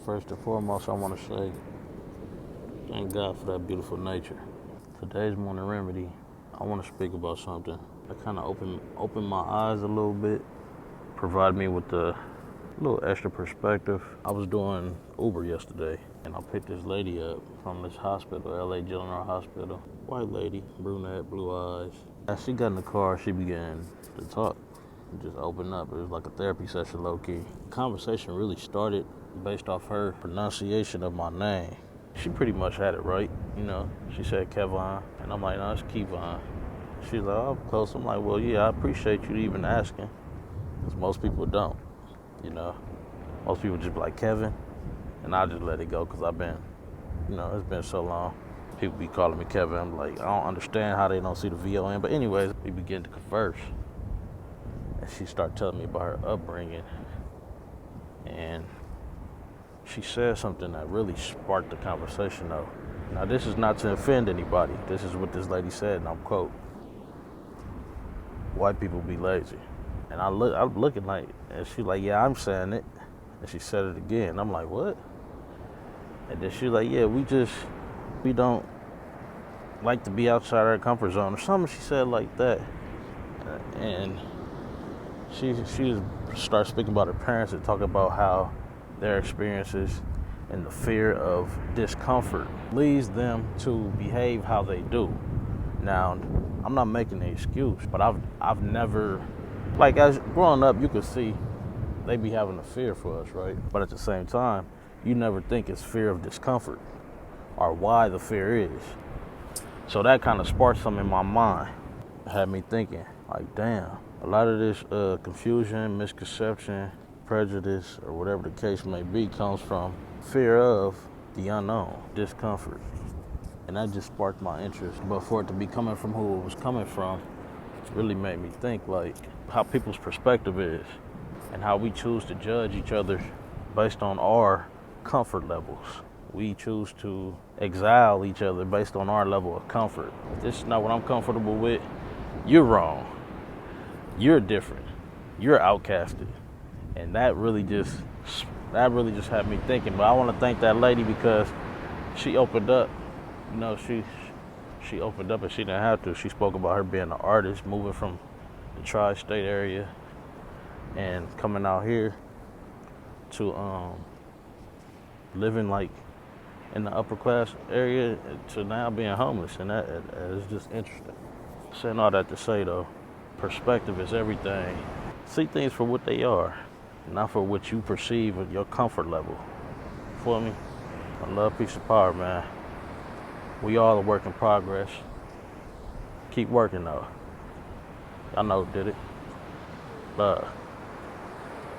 First and foremost, I want to say thank God for that beautiful nature. Today's morning remedy, I want to speak about something that kind of opened my eyes a little bit, provide me with a little extra perspective. I was doing Uber yesterday, and I picked this lady up from this hospital, LA General Hospital. White lady, brunette, blue eyes. As she got in the car, she began to talk. Just open up. It was like a therapy session, low-key. Conversation really started based off her pronunciation of my name. She pretty much had it right, you know. She said Kevon, and I'm like, no, it's Kevon. She's like, oh, I'm close. I'm like, well, yeah, I appreciate you even asking, because most people don't, you know. Most people just be like, Kevin, and I just let it go, because I've been, you know, it's been so long. People be calling me Kevin. I'm like, I don't understand how they don't see the V-O-N. But anyways, we begin to converse. And she started telling me about her upbringing. And she said something that really sparked the conversation, though. Now, this is not to offend anybody. This is what this lady said, and I'm quote, white people be lazy. And I'm looking like, and she's like, yeah, I'm saying it. And she said it again. I'm like, what? And then she's like, yeah, we don't like to be outside our comfort zone or something. She said like that. And she started speaking about her parents and talking about how their experiences and the fear of discomfort leads them to behave how they do. Now, I'm not making an excuse, but I've never, like, as growing up, you could see they be having a fear for us, right? But at the same time, you never think it's fear of discomfort or why the fear is. So that kind of sparked something in my mind. It had me thinking, like, damn, a lot of this confusion, misconception, prejudice, or whatever the case may be, comes from fear of the unknown, discomfort. And that just sparked my interest. But for it to be coming from who it was coming from, really made me think, like, how people's perspective is and how we choose to judge each other based on our comfort levels. We choose to exile each other based on our level of comfort. If this is not what I'm comfortable with, you're wrong. You're different. You're outcasted. And that really just had me thinking. But I want to thank that lady because she opened up. You know, she opened up and she didn't have to. She spoke about her being an artist, moving from the tri-state area and coming out here to living like in the upper class area to now being homeless, and that is just interesting. Saying all that to say, though, perspective is everything. See things for what they are, not for what you perceive at your comfort level. Feel me? I love, peace, and power, man. We all a work in progress. Keep working, though. Y'all know who did it. Love.